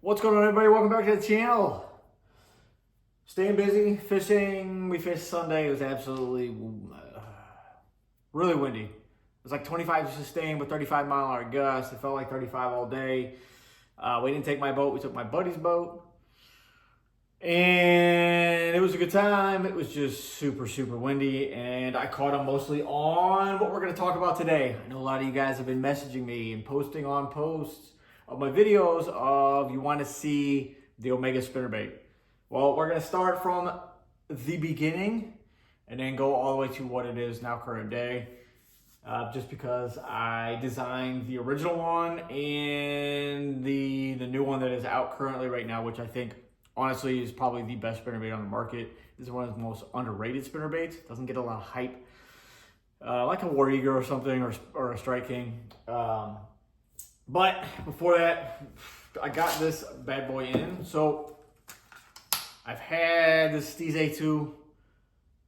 What's going on, everybody? Welcome back to the channel. Staying busy, fishing. We fished Sunday. It was absolutely really windy. It was like 25 sustained with 35-mile-an-hour gusts. It felt like 35 all day. We didn't take my boat. We took my buddy's boat. And it was a good time. It was just super, super windy. And I caught them mostly on what we're going to talk about today. I know a lot of you guys have been messaging me and posting on posts of my videos of you want to see the Omega spinnerbait. Well, we're going to start from the beginning and then go all the way to what it is now current day. Just because I designed the original one and the new one that is out currently right now, which I think honestly is probably the best spinnerbait on the market. This is one of the most underrated spinnerbaits. Doesn't get a lot of hype. Like a War Eagle or something, or a Strike King. But before that, I got this bad boy in. So I've had this Steez A2,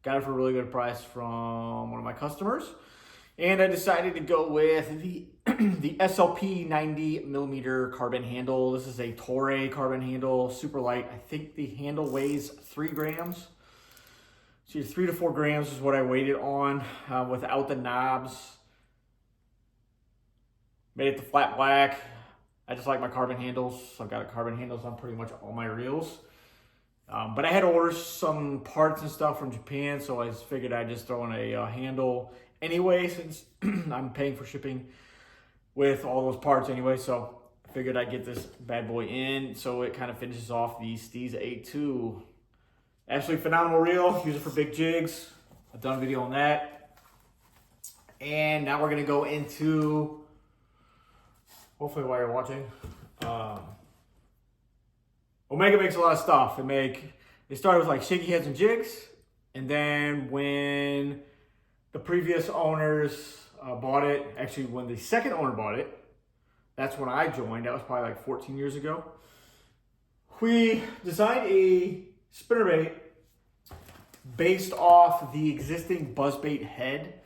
got it for a really good price from one of my customers. And I decided to go with the SLP 90mm carbon handle. This is a Torre carbon handle, super light. I think the handle weighs 3 grams. So 3 to 4 grams is what I weighed it on without the knobs. Made it the flat black. I just like my carbon handles. So I've got carbon handles on pretty much all my reels. But I had to order some parts and stuff from Japan, so I figured I'd just throw in a handle anyway, since I'm paying for shipping with all those parts anyway. So I figured I'd get this bad boy in, so it kind of finishes off the Steez A2. Absolutely phenomenal reel. Use it for big jigs. I've done a video on that. And now we're going to go into, hopefully while you're watching, Omega makes a lot of stuff. They started with like shaky heads and jigs, and then when the previous owners bought it, actually when the second owner bought it, that's when I joined. That was probably like 14 years ago. We designed a spinnerbait based off the existing buzzbait head.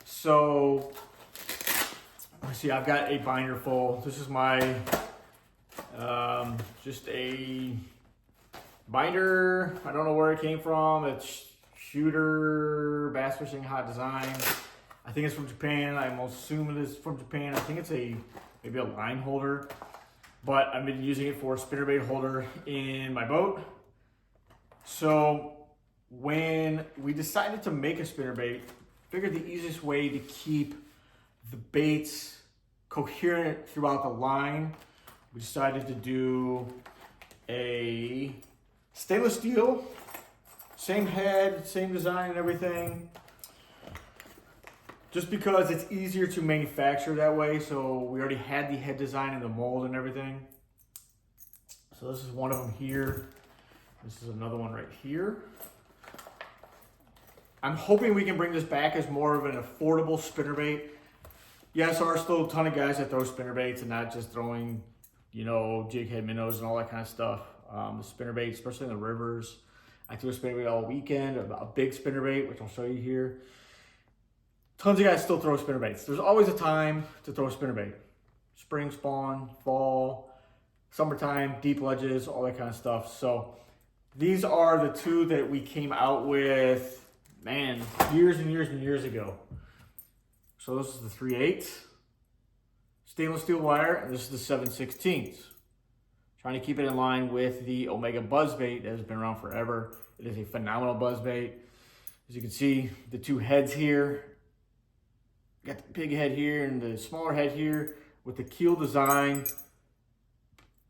So let's see, I've got a binder full. This is my just a binder. I don't know where it came from. It's Shooter Bass Fishing Hot Design. I think it's from Japan. I'm assuming it is from Japan. I think it's maybe a line holder, but I've been using it for a spinnerbait holder in my boat. So when we decided to make a spinnerbait, figured the easiest way to keep the baits coherent throughout the line, we decided to do a stainless steel, same head, same design and everything, just because it's easier to manufacture that way. So we already had the head design and the mold and everything. So this is one of them here. This is another one right here. I'm hoping we can bring this back as more of an affordable spinnerbait. Yes, there are still a ton of guys that throw spinnerbaits and not just throwing, jig head minnows and all that kind of stuff. The spinnerbait, especially in the rivers. I threw a spinnerbait all weekend, a big spinnerbait, which I'll show you here. Tons of guys still throw spinnerbaits. There's always a time to throw a spinnerbait. Spring spawn, fall, summertime, deep ledges, all that kind of stuff. So these are the two that we came out with, man, years and years and years ago. So this is the 3/8 stainless steel wire, and this is the 7/16. Trying to keep it in line with the Omega buzzbait that has been around forever. It is a phenomenal buzzbait. As you can see, the two heads here. Got the big head here and the smaller head here with the keel design,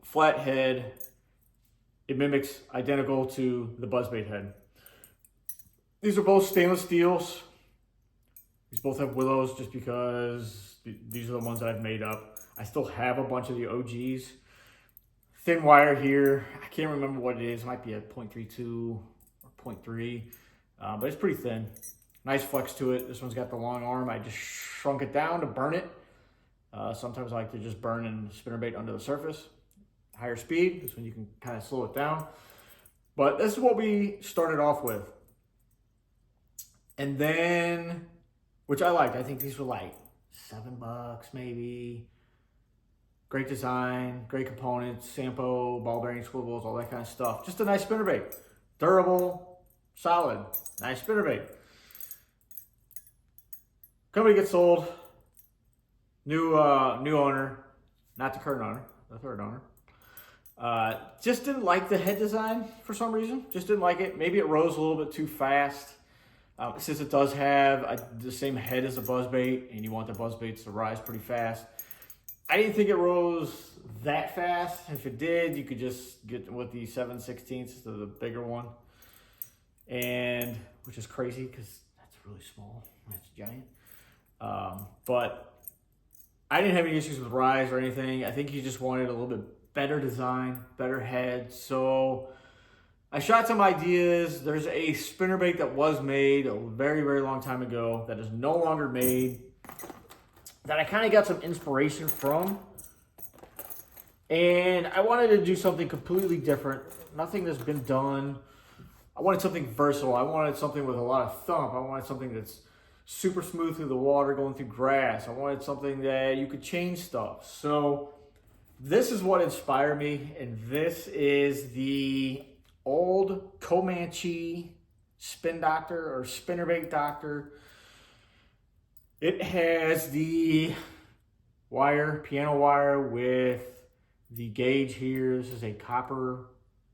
flat head. It mimics identical to the buzzbait head. These are both stainless steels. These both have willows just because these are the ones that I've made up. I still have a bunch of the OGs. Thin wire here. I can't remember what it is. It might be a 0.32 or 0.3, but it's pretty thin. Nice flex to it. This one's got the long arm. I just shrunk it down to burn it. Sometimes I like to just burn and spinnerbait under the surface. Higher speed. This one you can kind of slow it down. But this is what we started off with. And then, which I liked. I think these were like $7 maybe. Great design, great components, Sampo, ball bearing swivels, all that kind of stuff. Just a nice spinnerbait. Durable, solid, nice spinnerbait. Company gets sold. New owner, not the current owner, the third owner. Just didn't like the head design for some reason. Just didn't like it. Maybe it rose a little bit too fast. Since it does have the same head as a buzzbait, and you want the buzzbaits to rise pretty fast. I didn't think it rose that fast. If it did, you could just get with the 7/16, the bigger one. And, which is crazy because that's really small. That's giant. But I didn't have any issues with rise or anything. I think he just wanted a little bit better design, better head. So I shot some ideas. There's a spinnerbait that was made a very, very long time ago that is no longer made, that I kind of got some inspiration from. And I wanted to do something completely different. Nothing that's been done. I wanted something versatile. I wanted something with a lot of thump. I wanted something that's super smooth through the water, going through grass. I wanted something that you could change stuff. So this is what inspired me. And this is the old Comanche Spin Doctor or Spinnerbait Doctor. It has the wire, piano wire with the gauge here. This is a copper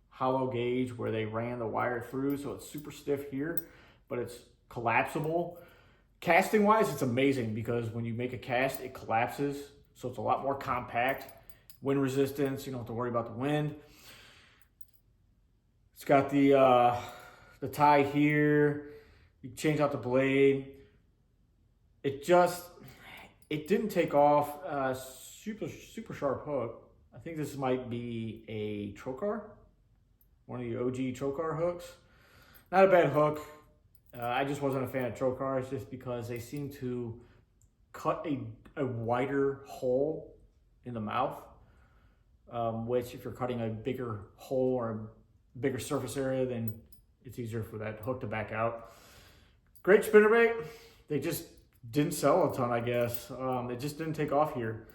hollow gauge where they ran the wire through. So it's super stiff here, but it's collapsible. Casting wise, it's amazing because when you make a cast, it collapses. So it's a lot more compact. Wind resistance, you don't have to worry about the wind. It's got the tie here. You change out the blade. It didn't take off. Super sharp hook. I think this might be a trocar, one of the OG trocar hooks. Not a bad hook. I just wasn't a fan of trocars just because they seem to cut a wider hole in the mouth, which if you're cutting a bigger hole or a bigger surface area, then it's easier for that hook to back out. Great spinnerbait. They just didn't sell a ton, I guess. It just didn't take off here.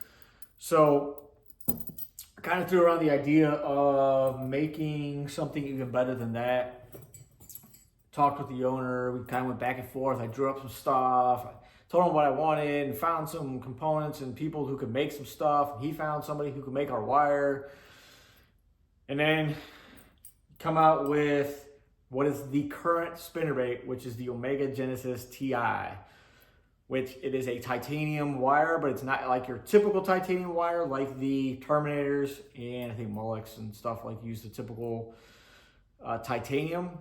So I kind of threw around the idea of making something even better than that. Talked with the owner. We kind of went back and forth. I drew up some stuff. I told him what I wanted and found some components and people who could make some stuff. He found somebody who could make our wire. And then come out with what is the current spinnerbait, which is the Omega Genesis TI, which it is a titanium wire, but it's not like your typical titanium wire like the Terminators and I think Mullocks and stuff like use the typical titanium.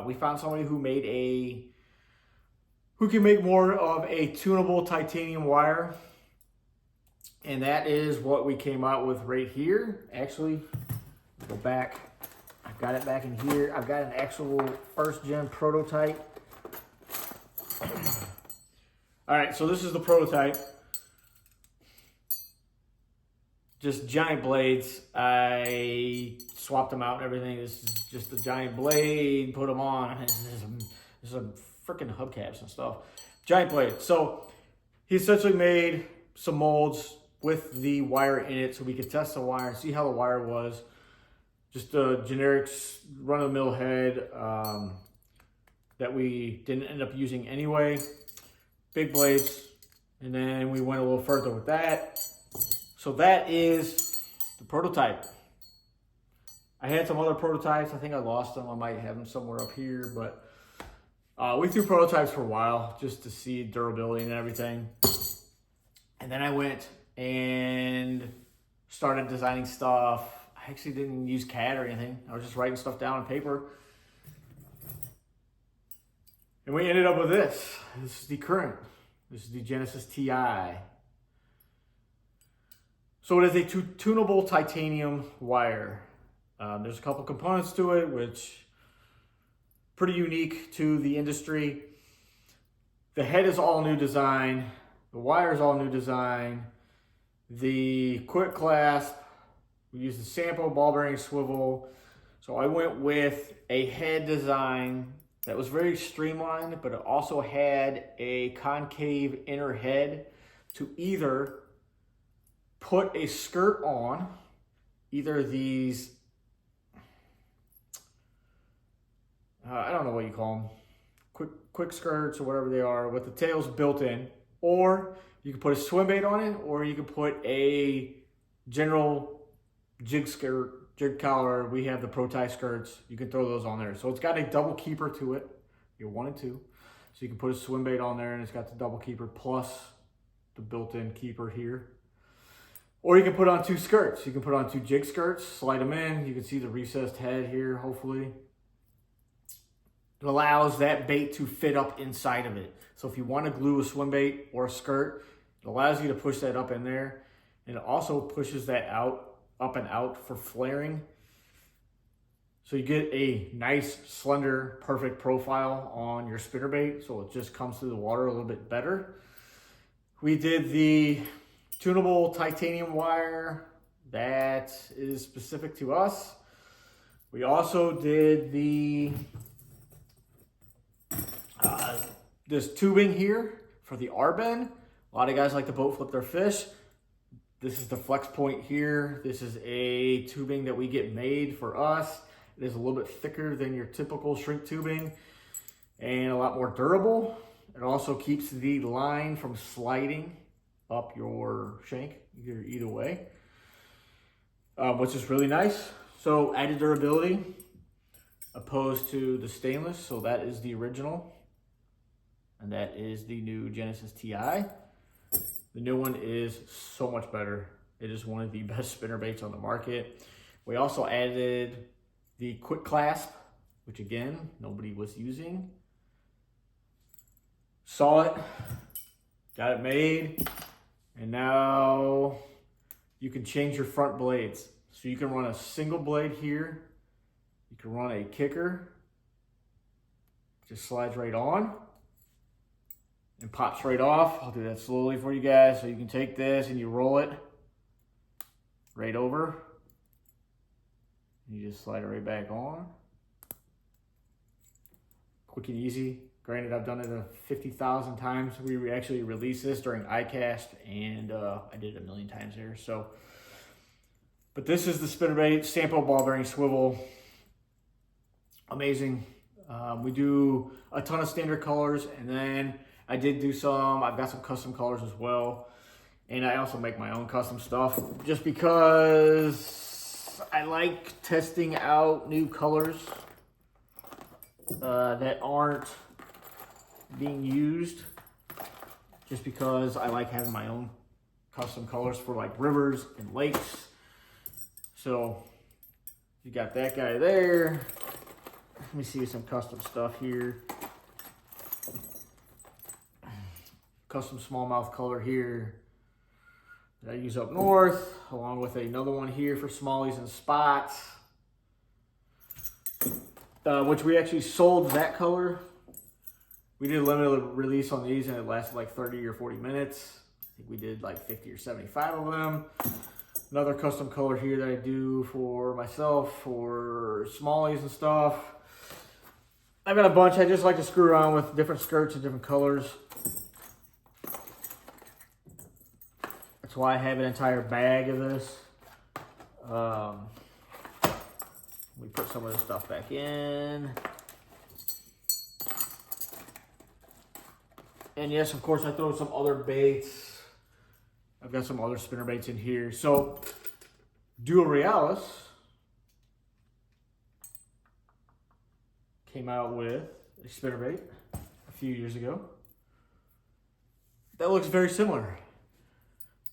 We found somebody who can make more of a tunable titanium wire, and that is what we came out with right here. Actually, go back. I've got it back in here. I've got an actual first gen prototype. All right, so this is the prototype. Just giant blades. I swapped them out and everything. This is just a giant blade, put them on. This is a freaking hubcaps and stuff. Giant blade. So he essentially made some molds with the wire in it so we could test the wire and see how the wire was. Just a generic run-of-the-mill head that we didn't end up using anyway. Big blades. And then we went a little further with that. So that is the prototype. I had some other prototypes. I think I lost them. I might have them somewhere up here, but we threw prototypes for a while just to see durability and everything. And then I went and started designing stuff. I actually didn't use CAD or anything. I was just writing stuff down on paper. And we ended up with this. This is the current. This is the Genesis TI. So it is a tunable titanium wire. There's a couple components to it, which pretty unique to the industry. The head is all new design. The wire is all new design. The quick clasp, we use the Sampo ball bearing swivel. So I went with a head design that was very streamlined, but it also had a concave inner head to either put a skirt on, either these, I don't know what you call them, quick skirts or whatever they are, with the tails built in, or you can put a swim bait on it, or you can put a general jig skirt, jig collar. We have the Pro Tie skirts. You can throw those on there. So it's got a double keeper to it. You're 1 and 2. So you can put a swim bait on there, and it's got the double keeper plus the built-in keeper here. Or you can put on 2 skirts. You can put on 2 jig skirts, slide them in. You can see the recessed head here, hopefully. It allows that bait to fit up inside of it. So if you want to glue a swim bait or a skirt, it allows you to push that up in there. And it also pushes that out, up and out for flaring. So you get a nice, slender, perfect profile on your spinnerbait. So it just comes through the water a little bit better. We did the tunable titanium wire. That is specific to us. We also did the this tubing here for the R-bend. A lot of guys like to boat flip their fish. This is the flex point here. This is a tubing that we get made for us. It is a little bit thicker than your typical shrink tubing and a lot more durable. It also keeps the line from sliding up your shank either way, which is really nice. So added durability opposed to the stainless. So that is the original, and that is the new Genesis TI. The new one is so much better. It is one of the best spinnerbaits on the market. We also added the quick clasp, which again, nobody was using. Saw it, got it made, and now you can change your front blades. So you can run a single blade here. You can run a kicker. Just slides right on and pops right off. I'll do that slowly for you guys. So you can take this and you roll it right over. You just slide it right back on. Quick and easy. Granted, I've done it 50,000 times. We actually released this during iCast, and I did it 1,000,000 times here. So, but this is the spinnerbait, Sampo ball bearing swivel. Amazing. We do a ton of standard colors, and then I did do I've got some custom colors as well. And I also make my own custom stuff just because I like testing out new colors that aren't being used, just because I like having my own custom colors for like rivers and lakes. So you got that guy there. Let me see some custom stuff here. Custom smallmouth color here that I use up north, along with another one here for smallies and spots, which we actually sold that color. We did a limited release on these, and it lasted like 30 or 40 minutes. I think we did like 50 or 75 of them. Another custom color here that I do for myself, for smallies and stuff. I've got a bunch. I just like to screw around with different skirts and different colors. That's why I have an entire bag of this. We put some of this stuff back in. And yes, of course, I throw some other baits. I've got some other spinner baits in here. So, Duo Realis came out with a spinnerbait a few years ago that looks very similar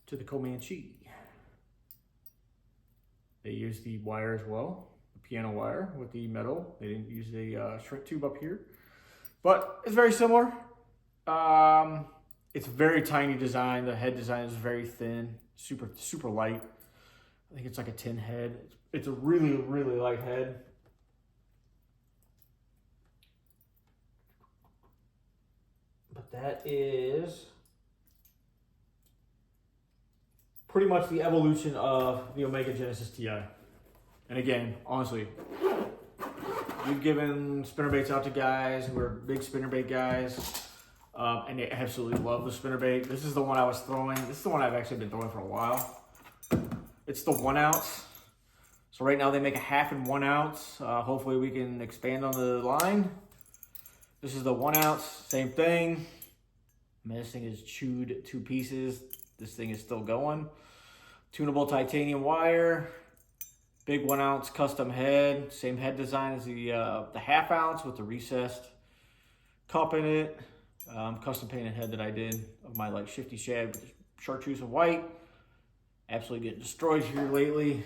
to the Comanche. They used the wire as well, the piano wire with the metal. They didn't use a shrink tube up here, but it's very similar. It's very tiny design. The head design is very thin, super light. I think it's like a tin head. It's a really light head. But that is pretty much the evolution of the Omega Genesis TI. And again, honestly, we've given spinnerbaits out to guys who are big spinnerbait guys. And they absolutely love the spinnerbait. This is the one I was throwing. This is the one I've actually been throwing for a while. It's the 1 ounce. So right now they make a half and 1 ounce. Hopefully we can expand on the line. This is the 1 ounce, same thing. Man, this thing is chewed 2 pieces. This thing is still going. Tunable titanium wire. Big 1 ounce custom head. Same head design as the half ounce with the recessed cup in it. Custom painted head that I did of my like shifty shad with chartreuse and white. Absolutely getting destroyed here lately.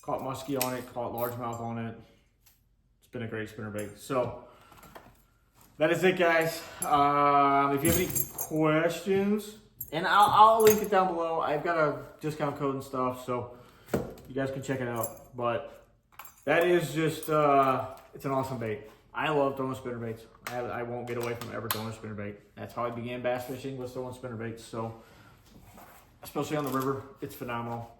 Caught muskie on it, caught largemouth on it. It's been a great spinnerbait. So that is it, guys. If you have any questions, and I'll link it down below. I've got a discount code and stuff, so you guys can check it out. But that is just, it's an awesome bait. I love throwing spinnerbaits. I won't get away from ever throwing a spinnerbait. That's how I began bass fishing, was throwing spinnerbaits. So, especially on the river, it's phenomenal.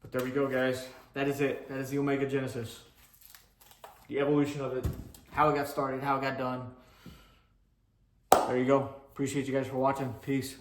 But there we go, guys. That is it. That is the Omega Genesis. The evolution of it. How it got started, how it got done. There you go. Appreciate you guys for watching. Peace.